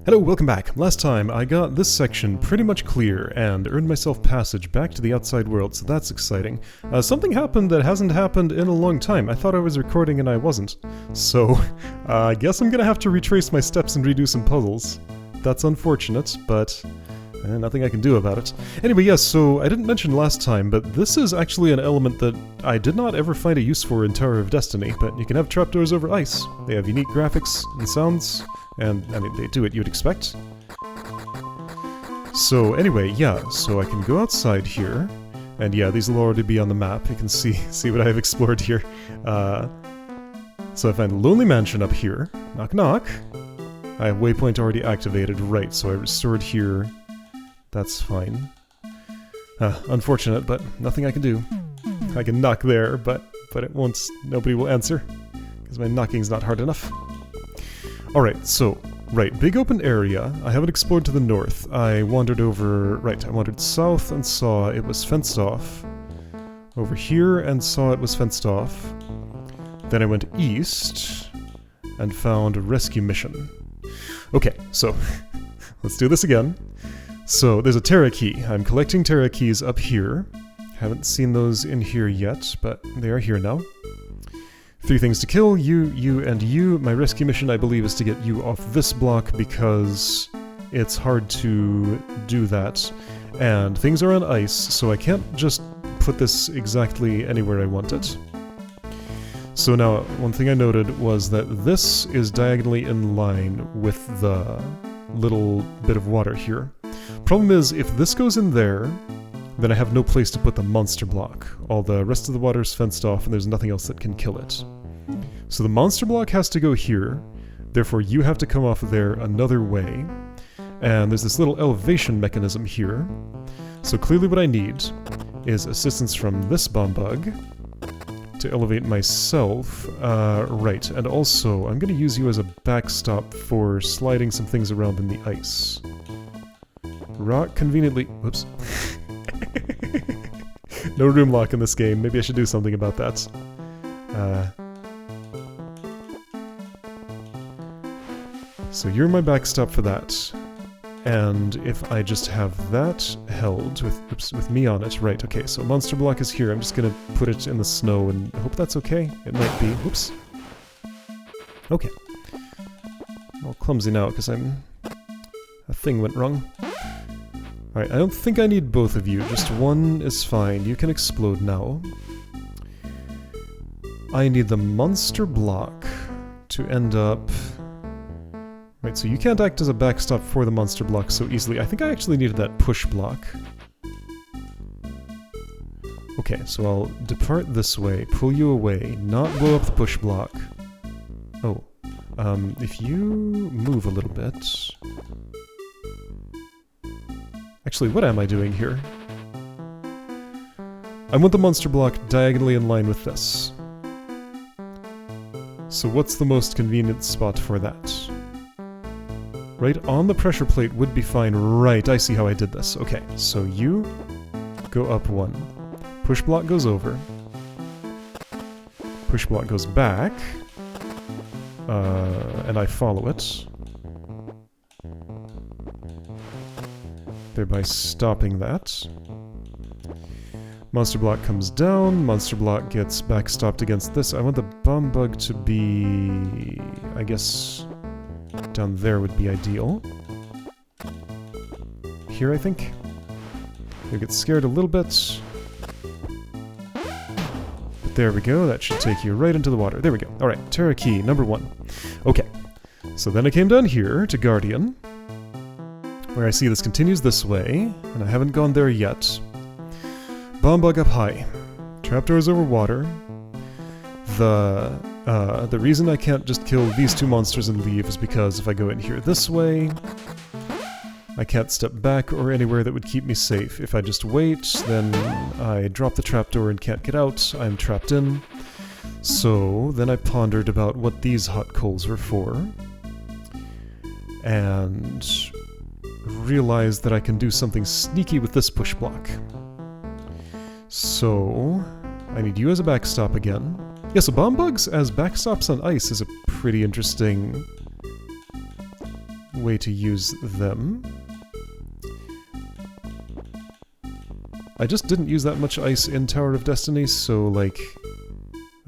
Hello, welcome back. Last time I got this section pretty much clear and earned myself passage back to the outside world, so that's exciting. Something happened that hasn't happened in a long time. I thought I was recording and I wasn't. So, I guess I'm gonna have to retrace my steps and redo some puzzles. That's unfortunate, but nothing I can do about it. Anyway, yes, so I didn't mention last time, but this is actually an element that I did not ever find a use for in Tower of Destiny, but you can have trapdoors over ice. They have unique graphics and sounds. And, I mean, they do what you'd expect. So, anyway, yeah, so I can go outside here. And yeah, these will already be on the map. You can see what I have explored here. So I find Lonely Mansion up here. Knock knock. I have waypoint already activated. Right, so I restored here. That's fine. Unfortunate, but nothing I can do. I can knock there, but it won't... Nobody will answer. Because my knocking's not hard enough. Alright, so, big open area. I haven't explored to the north. I wandered over, I wandered south and saw it was fenced off. Over here and saw it was fenced off. Then I went east and found a rescue mission. Okay, so, let's do this again. So, there's a Terra key. I'm collecting Terra keys up here. Haven't seen those in here yet, but they are here now. 3 things to kill, you, and you. My rescue mission, I believe, is to get you off this block because it's hard to do that. And things are on ice, so I can't just put this exactly anywhere I want it. So now, one thing I noted was that this is diagonally in line with the little bit of water here. Problem is, if this goes in there, then I have no place to put the monster block. All the rest of the water is fenced off and there's nothing else that can kill it. So the monster block has to go here, therefore you have to come off there another way. And there's this little elevation mechanism here. So clearly what I need is assistance from this bomb bug to elevate myself. Right, and also I'm going to use you as a backstop for sliding some things around in the ice. Rock conveniently... Whoops. No room lock in this game. Maybe I should do something about that. So you're my backstop for that. And if I just have that held with me on it, right, okay, so monster block is here. I'm just gonna put it in the snow and hope that's okay. It might be. Oops. Okay. All clumsy now because a thing went wrong. Alright, I don't think I need both of you, just one is fine. You can explode now. I need the monster block to end up... Right, so you can't act as a backstop for the monster block so easily. I think I actually needed that push block. Okay, so I'll depart this way, pull you away, not blow up the push block. Oh, if you move a little bit... Actually, what am I doing here? I want the monster block diagonally in line with this. So what's the most convenient spot for that? Right on the pressure plate would be fine. Right, I see how I did this. Okay, so you go up 1. Push block goes over. Push block goes back. And I follow it. Thereby stopping that. Monster block comes down, monster block gets backstopped against this. I want the bomb bug to be... I guess... down there would be ideal. Here, I think. You'll get scared a little bit. But there we go, that should take you right into the water. There we go. Alright, Terra key, number 1. Okay, so then I came down here to Guardian, where I see this continues this way, and I haven't gone there yet. Bomb bug up high. Trapdoors over water. The reason I can't just kill these 2 monsters and leave is because if I go in here this way, I can't step back or anywhere that would keep me safe. If I just wait, then I drop the trapdoor and can't get out. I'm trapped in. So then I pondered about what these hot coals were for, and realized that I can do something sneaky with this push block. So I need you as a backstop again. Yeah, so bomb bugs as backstops on ice is a pretty interesting way to use them. I just didn't use that much ice in Tower of Destiny, so like...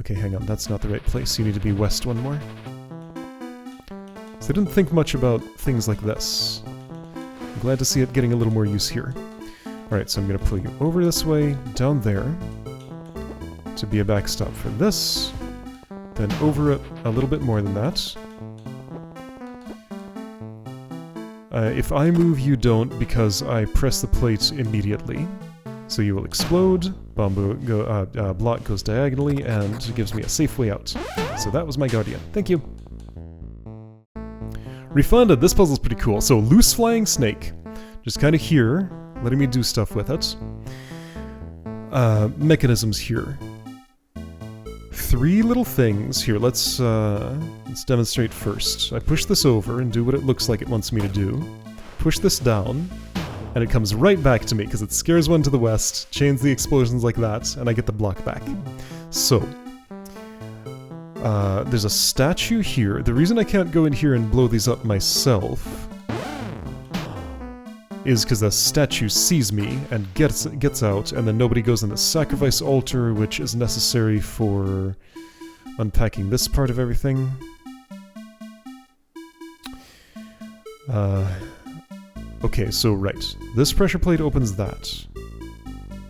Okay, hang on, that's not the right place. You need to be west one more. So I didn't think much about things like this. I'm glad to see it getting a little more use here. Alright, so I'm going to pull you over this way, down there, to be a backstop for this, then over it a little bit more than that. If I move, you don't, because I press the plate immediately. So you will explode, block goes diagonally, and gives me a safe way out. So that was my Guardian. Thank you. Refunded. This puzzle's pretty cool. So, loose flying snake. Just kind of here, letting me do stuff with it. Mechanisms here. 3 little things. Here, let's demonstrate first. I push this over and do what it looks like it wants me to do. Push this down, and it comes right back to me, because it scares one to the west, chains the explosions like that, and I get the block back. So, there's a statue here. The reason I can't go in here and blow these up myself is because the statue sees me and gets out, and then nobody goes in the sacrifice altar, which is necessary for unpacking this part of everything. Okay, so right. This pressure plate opens that.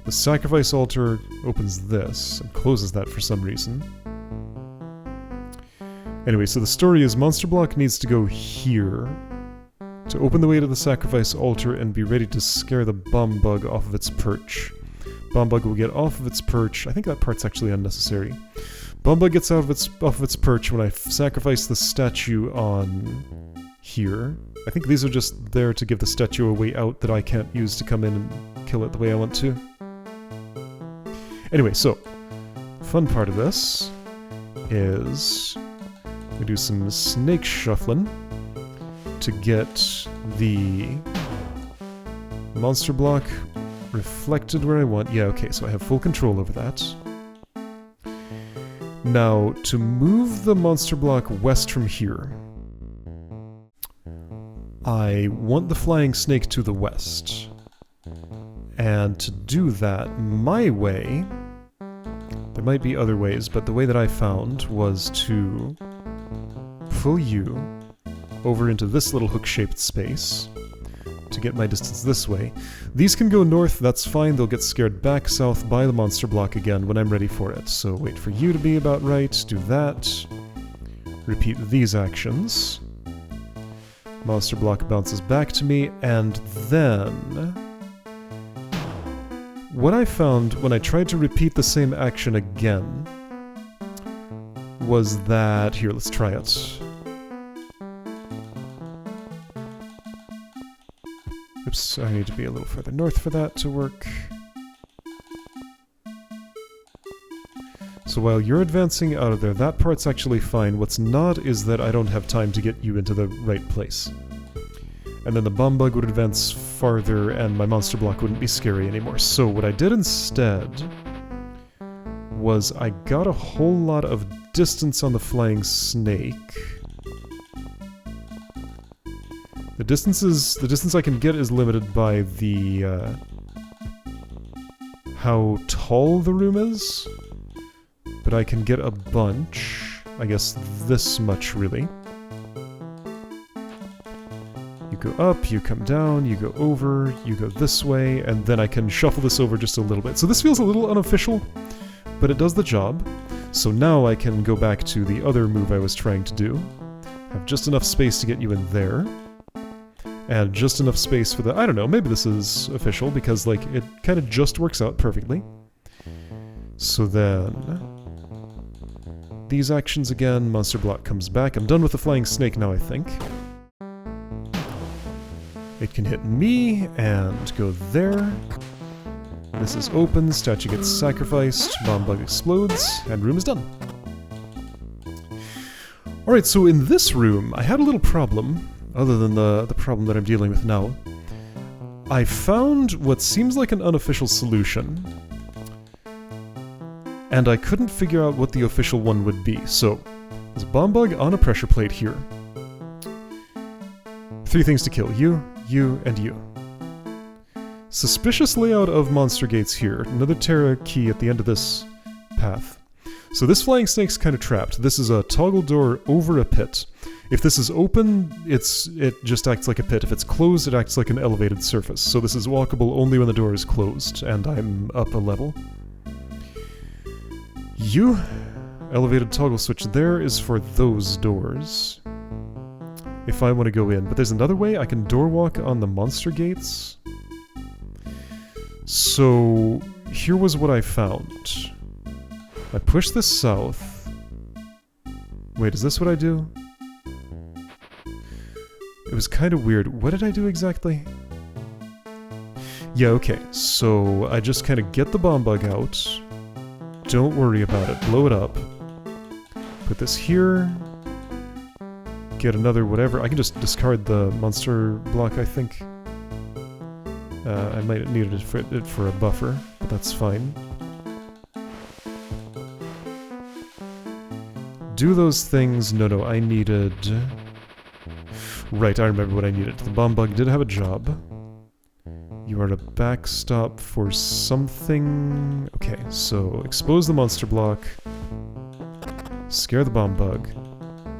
The sacrifice altar opens this, and closes that for some reason. Anyway, so the story is Monster Block needs to go here to open the way to the sacrifice altar and be ready to scare the bomb bug off of its perch. Bomb bug will get off of its perch. I think that part's actually unnecessary. Bomb bug gets off of its perch when I sacrifice the statue on here. I think these are just there to give the statue a way out that I can't use to come in and kill it the way I want to. Anyway, so, fun part of this is we do some snake shuffling to get the monster block reflected where I want. Yeah, okay, so I have full control over that. Now, to move the monster block west from here, I want the flying snake to the west. And to do that my way, there might be other ways, but the way that I found was to pull you over into this little hook-shaped space to get my distance this way. These can go north, that's fine, they'll get scared back south by the monster block again when I'm ready for it. So wait for you to be about right, do that, repeat these actions. Monster block bounces back to me, and then... what I found when I tried to repeat the same action again was that... here, let's try it. Oops, I need to be a little further north for that to work. So while you're advancing out of there, that part's actually fine. What's not is that I don't have time to get you into the right place. And then the bomb bug would advance farther, and my monster block wouldn't be scary anymore. So what I did instead was I got a whole lot of distance on the flying snake. The distance I can get is limited by the how tall the room is, but I can get a bunch. I guess this much, really. You go up, you come down, you go over, you go this way, and then I can shuffle this over just a little bit. So this feels a little unofficial, but it does the job. So now I can go back to the other move I was trying to do. Have just enough space to get you in there. And just enough space for the... I don't know, maybe this is official, because, like, it kind of just works out perfectly. So then... these actions again, monster block comes back. I'm done with the flying snake now, I think. It can hit me, and go there. This is open, statue gets sacrificed, bomb bug explodes, and room is done. Alright, so in this room, I had a little problem, other than the problem that I'm dealing with now. I found what seems like an unofficial solution, and I couldn't figure out what the official one would be. So, there's a bomb bug on a pressure plate here. 3 things to kill. You, you, and you. Suspicious layout of monster gates here. Another Terra key at the end of this path. So this flying snake's kind of trapped. This is a toggle door over a pit. If this is open, it just acts like a pit. If it's closed, it acts like an elevated surface. So this is walkable only when the door is closed, and I'm up a level. You. Elevated toggle switch there is for those doors. If I want to go in. But there's another way. I can door walk on the monster gates. So here was what I found. I push this south. Wait, is this what I do? It was kind of weird. What did I do exactly? Yeah, okay. So I just kind of get the bomb bug out. Don't worry about it. Blow it up. Put this here. Get another whatever. I can just discard the monster block, I think. I might need it for a buffer, but that's fine. Do those things. No, I needed... Right, I remember what I needed. The bomb bug did have a job. You are a backstop for something... Okay, so expose the monster block. Scare the bomb bug.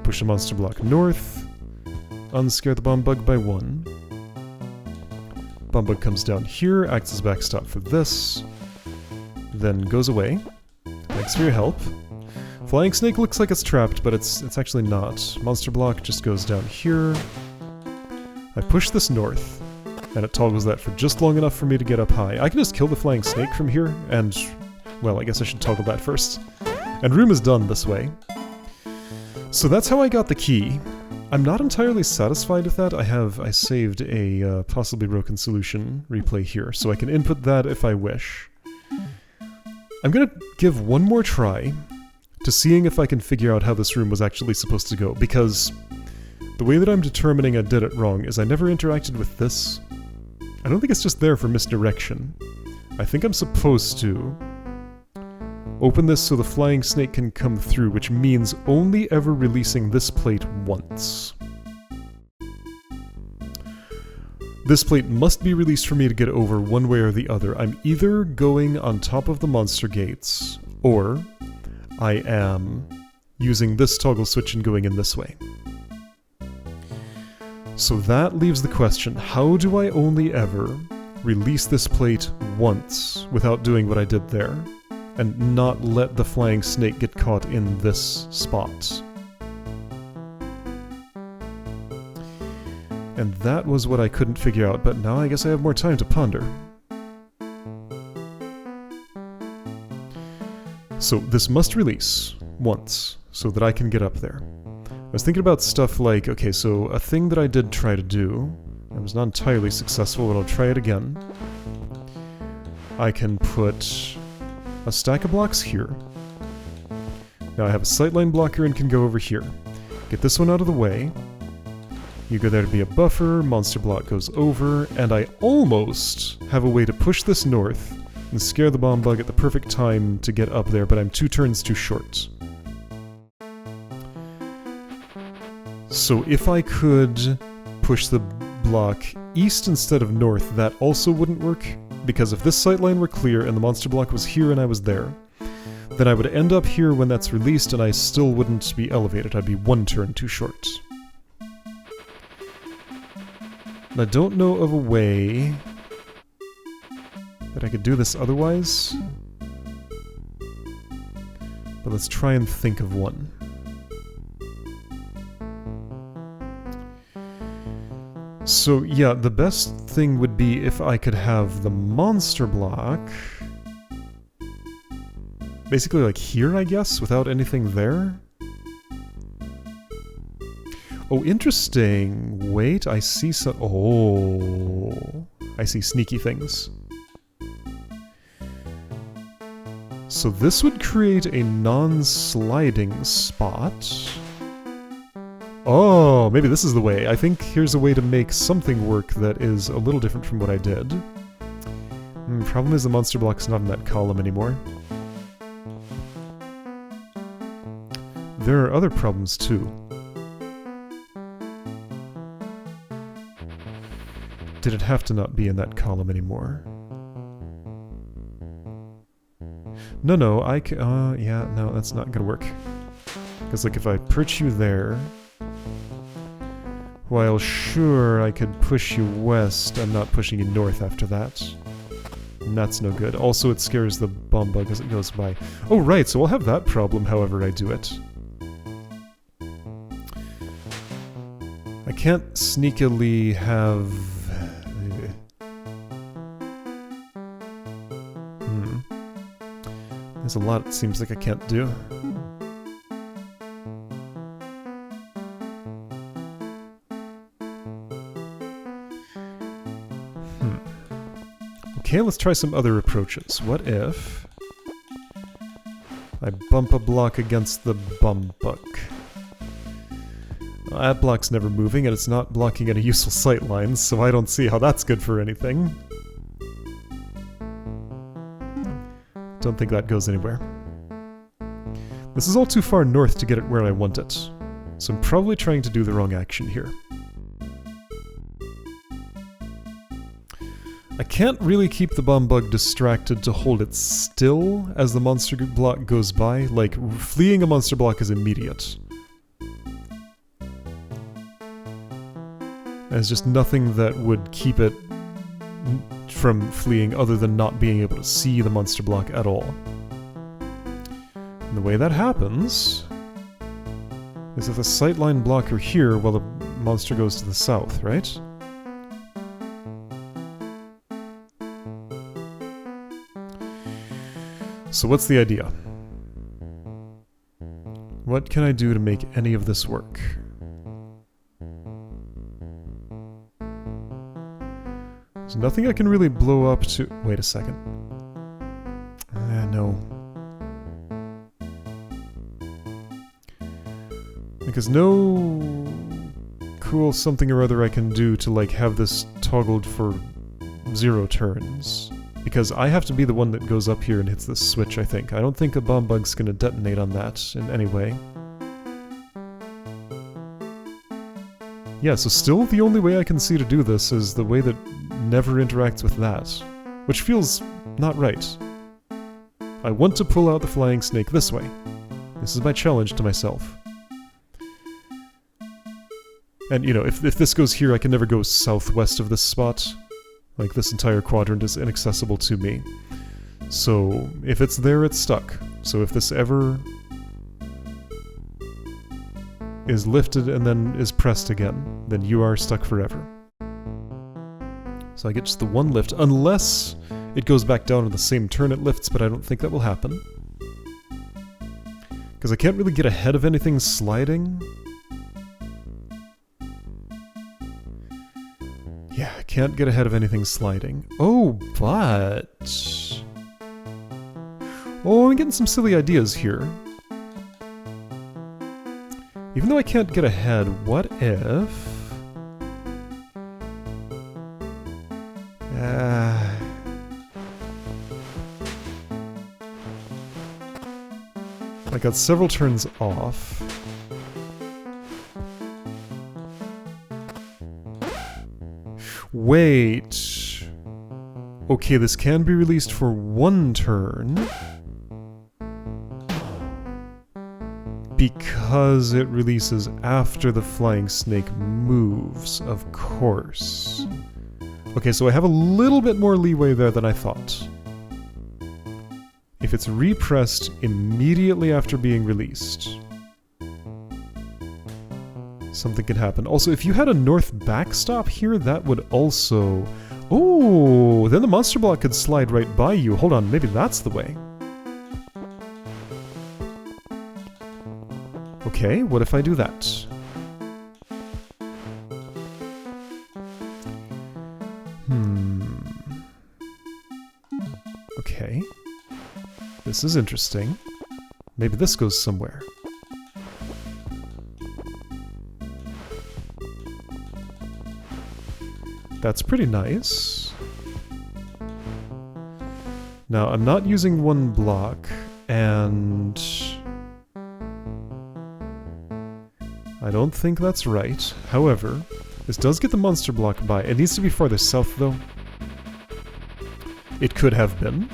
Push the monster block north. Unscare the bomb bug by 1. Bomb bug comes down here, acts as backstop for this. Then goes away. Thanks for your help. Flying snake looks like it's trapped, but it's actually not. Monster block just goes down here. I push this north, and it toggles that for just long enough for me to get up high. I can just kill the flying snake from here, and... Well, I guess I should toggle that first. And room is done this way. So that's how I got the key. I'm not entirely satisfied with that. I saved a possibly broken solution replay here, so I can input that if I wish. I'm gonna give one more try to seeing if I can figure out how this room was actually supposed to go, because the way that I'm determining I did it wrong is I never interacted with this. I don't think it's just there for misdirection. I think I'm supposed to open this so the flying snake can come through, which means only ever releasing this plate once. This plate must be released for me to get over one way or the other. I'm either going on top of the monster gates, or I am using this toggle switch and going in this way. So that leaves the question, how do I only ever release this plate once without doing what I did there, and not let the flying snake get caught in this spot? And that was what I couldn't figure out, but now I guess I have more time to ponder. So this must release once, so that I can get up there. I was thinking about stuff like, okay, so a thing that I did try to do, I was not entirely successful, but I'll try it again. I can put a stack of blocks here. Now I have a sightline blocker and can go over here. Get this one out of the way. You go there to be a buffer, monster block goes over, and I almost have a way to push this north and scare the bomb bug at the perfect time to get up there, but I'm 2 turns too short. So if I could push the block east instead of north, that also wouldn't work, because if this sightline were clear and the monster block was here and I was there, then I would end up here when that's released and I still wouldn't be elevated. I'd be 1 turn too short. And I don't know of a way that I could do this otherwise, but let's try and think of one. So yeah, the best thing would be if I could have the monster block basically like here, I guess, without anything there. Oh, interesting. Wait, I see some... Oh, I see sneaky things. So this would create a non-sliding spot. Oh, maybe this is the way. I think here's a way to make something work that is a little different from what I did. Problem is the monster block's not in that column anymore. There are other problems too. did it have to not be in that column anymore? No, I can... yeah, no, that's not gonna work. Because, like, if I perch you there... While sure, I could push you west, I'm not pushing you north after that. And that's no good. Also, it scares the bomb bug as it goes by. Oh, right, so I'll have that problem however I do it. I can't sneakily have... There's a lot it seems like I can't do. Okay, let's try some other approaches. What if I bump a block against the bum bug? Well, that block's never moving, and it's not blocking any useful sight lines, so I don't see how that's good for anything. Don't think that goes anywhere. This is all too far north to get it where I want it, so I'm probably trying to do the wrong action here. I can't really keep the bomb bug distracted to hold it still as the monster block goes by. Like, fleeing a monster block is immediate. There's just nothing that would keep it from fleeing other than not being able to see the monster block at all. And the way that happens is if the sightline blocker here while the monster goes to the south, right? So what's the idea? What can I do to make any of this work? There's nothing I can really blow up to... Wait a second. No. Because no cool something or other I can do to, like, have this toggled for 0 turns. Because I have to be the one that goes up here and hits this switch, I think. I don't think a bomb bug's gonna detonate on that in any way. Yeah, so still the only way I can see to do this is the way that never interacts with that. Which feels not right. I want to pull out the flying snake this way. This is my challenge to myself. And, you know, if this goes here, I can never go southwest of this spot. Like, this entire quadrant is inaccessible to me. So, if it's there, it's stuck. So if this ever is lifted and then is pressed again, then you are stuck forever. So I get just the one lift, unless it goes back down on the same turn it lifts, but I don't think that will happen. Because I can't really get ahead of anything sliding. Yeah, I can't get ahead of anything sliding. Oh, but... Oh, I'm getting some silly ideas here. Even though I can't get ahead, what if... I got several turns off. Wait. Okay, this can be released for 1 turn. Because it releases after the flying snake moves, of course. Okay, so I have a little bit more leeway there than I thought. If it's repressed immediately after being released, something could happen. Also, if you had a north backstop here, that would also... Oh, then the monster block could slide right by you. Hold on, maybe that's the way. Okay, what if I do that? Okay. This is interesting. Maybe this goes somewhere. That's pretty nice. Now, I'm not using 1 block, and... I don't think that's right. However, This does get the monster block by. It needs to be farther south, though. It could have been.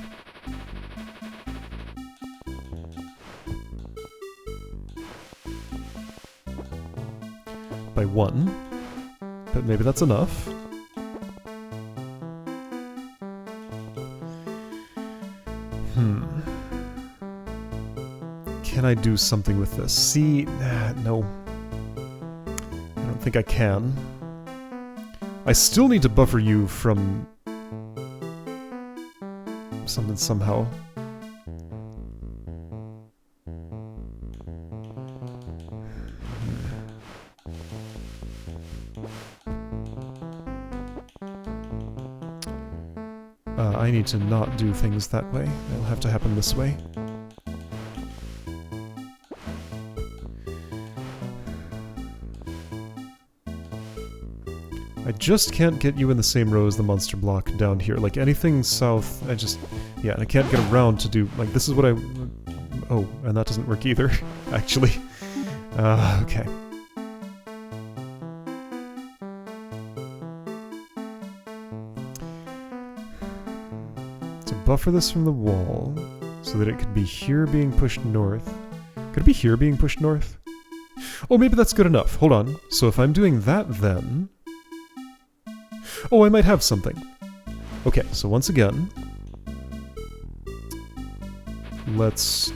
By 1. But maybe that's enough. Can I do something with this? See? No. I don't think I can. I still need to buffer you from something somehow. I need to not do things that way. It'll have to happen this way. I just can't get you in the same row as the monster block down here. Like, anything south, I just... Yeah, I can't get around to do... Like, this is what I... Oh, and that doesn't work either, actually. Okay. To buffer this from the wall, so that it could be here being pushed north. Could it be here being pushed north? Oh, maybe that's good enough. Hold on. So if I'm doing that, then... Oh, I might have something. Okay, so once again... Let's...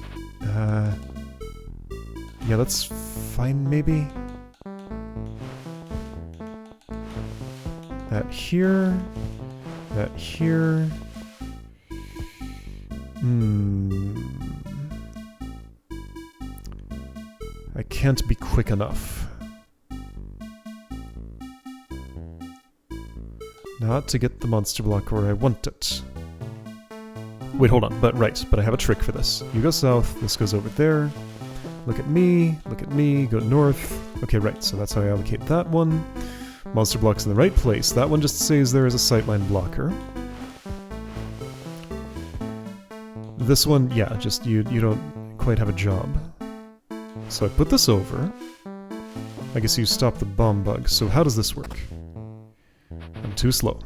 Yeah, that's fine, maybe? That here... That here... I can't be quick enough. Not to get the monster block where I want it. Wait, hold on. But I have a trick for this. You go south, this goes over there. Look at me, go north. Okay, right, so that's how I allocate that one. Monster block's in the right place. That one just says there is a sightline blocker. This one, yeah, just you don't quite have a job. So I put this over. I guess you stop the bomb bug. So how does this work? I'm too slow.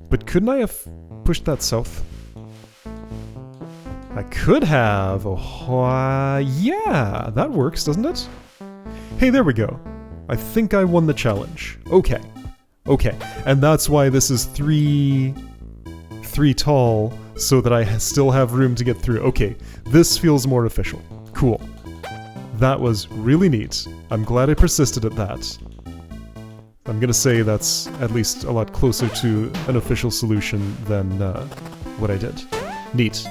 But couldn't I have pushed that south? I could have. Oh, yeah, that works, doesn't it? Hey, there we go. I think I won the challenge. Okay. Okay. And that's why this is three tall, so that I still have room to get through. Okay, this feels more official. Cool. That was really neat. I'm glad I persisted at that. I'm gonna say that's at least a lot closer to an official solution than what I did. Neat.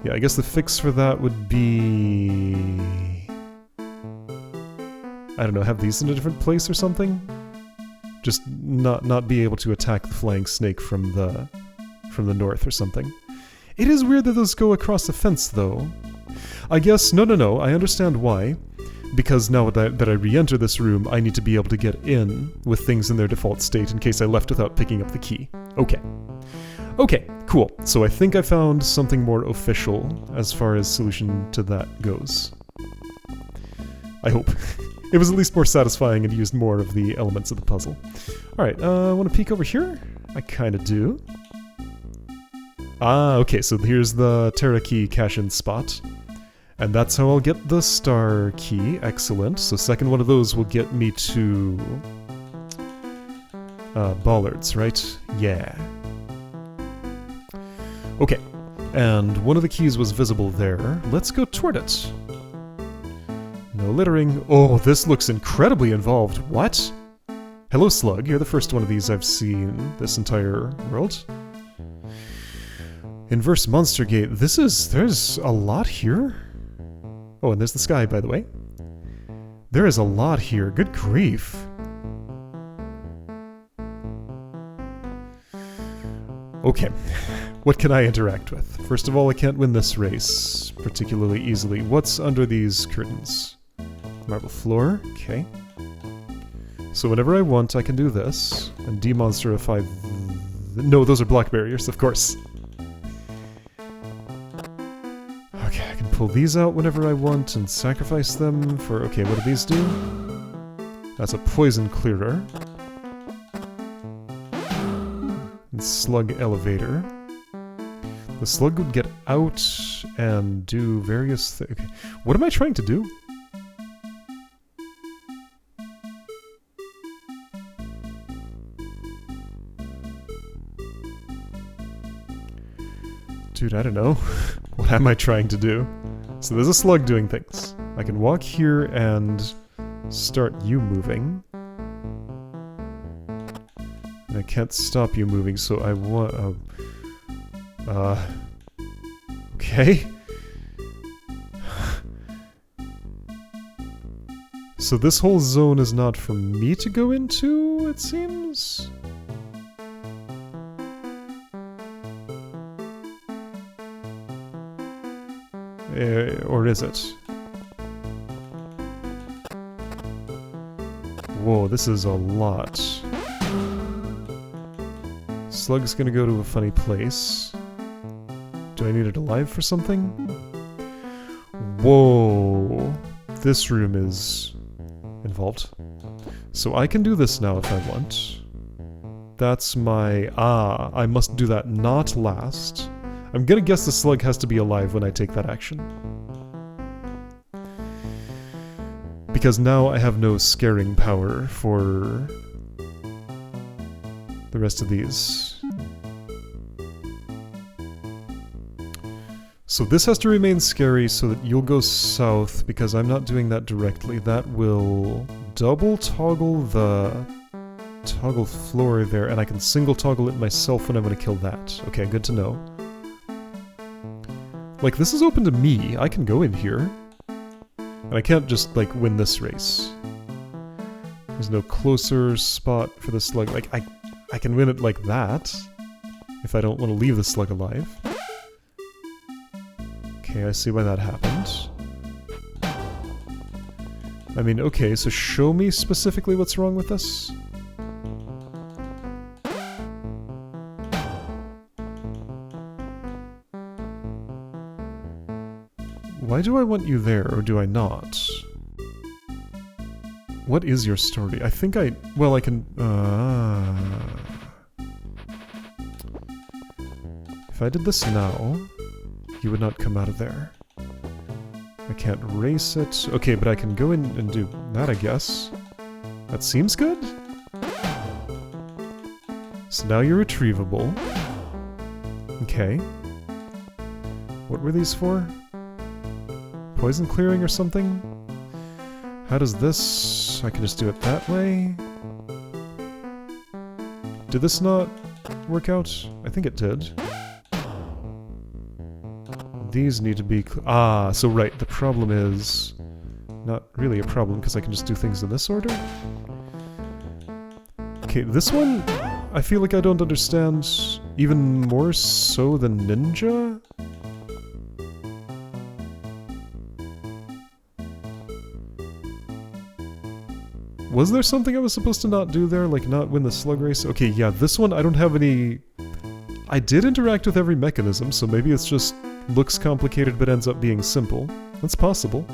Yeah, I guess the fix for that would be... I don't know, have these in a different place or something? Just not be able to attack the flying snake from the north or something. It is weird that those go across the fence, though. I guess, no, I understand why. Because now that I re-enter this room, I need to be able to get in with things in their default state in case I left without picking up the key. Okay. Okay, cool. So I think I found something more official as far as solution to that goes. I hope. It was at least more satisfying and used more of the elements of the puzzle. Alright, want to peek over here? I kinda do. Ah, okay, so here's the Terra key cash-in spot. And that's how I'll get the star key. Excellent. So second one of those will get me to... bollards, right? Yeah. Okay. And one of the keys was visible there. Let's go toward it. No littering. Oh, this looks incredibly involved. What? Hello, Slug. You're the first one of these I've seen this entire world. Inverse Monster Gate. There's a lot here. Oh, and there's the sky, by the way. There is a lot here. Good grief. Okay. What can I interact with? First of all, I can't win this race particularly easily. What's under these curtains? Marble floor. Okay. So whenever I want, I can do this. And demonsterify... No, those are block barriers, of course. Okay, I can pull these out whenever I want and sacrifice them for... Okay, what do these do? That's a poison clearer. And slug elevator. The slug would get out and do various things. Okay. What am I trying to do? Dude, I don't know. What am I trying to do? So there's a slug doing things. I can walk here and start you moving. And I can't stop you moving, so I want... okay. So this whole zone is not for me to go into, it seems? Or is it? Whoa, this is a lot. Slug's gonna go to a funny place. Do I need it alive for something? Whoa! This room is involved. So I can do this now if I want. That's my... Ah, I must do that not last. I'm gonna guess the slug has to be alive when I take that action. Because now I have no scaring power for the rest of these. So this has to remain scary so that you'll go south, because I'm not doing that directly. That will double toggle the toggle floor there, and I can single toggle it myself when I'm going to kill that. Okay, good to know. Like, this is open to me. I can go in here. And I can't just, like, win this race. There's no closer spot for the slug. Like, I can win it like that, if I don't want to leave the slug alive. Okay, I see why that happened. I mean, okay, so show me specifically what's wrong with this. Why do I want you there, or do I not? What is your story? I think I... Well, I can... If I did this now, you would not come out of there. I can't race it. Okay, but I can go in and do that, I guess. That seems good? So now you're retrievable. Okay. What were these for? Poison clearing or something? How does this... I can just do it that way? Did this not work out? I think it did. These need to be... Ah, so right, the problem is... Not really a problem, because I can just do things in this order? Okay, this one, I feel like I don't understand even more so than Ninja? Was there something I was supposed to not do there? Like, not win the slug race? Okay, yeah, this one, I don't have any... I did interact with every mechanism, so maybe it's just looks complicated but ends up being simple. That's possible.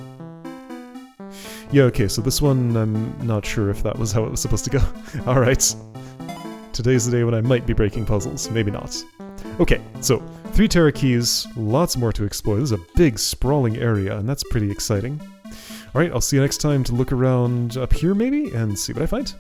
Yeah, okay, so this one, I'm not sure if that was how it was supposed to go. Alright. Today's the day when I might be breaking puzzles. Maybe not. Okay, so 3 Terra keys, lots more to explore. This is a big, sprawling area, and that's pretty exciting. Alright, I'll see you next time to look around up here, maybe, and see what I find.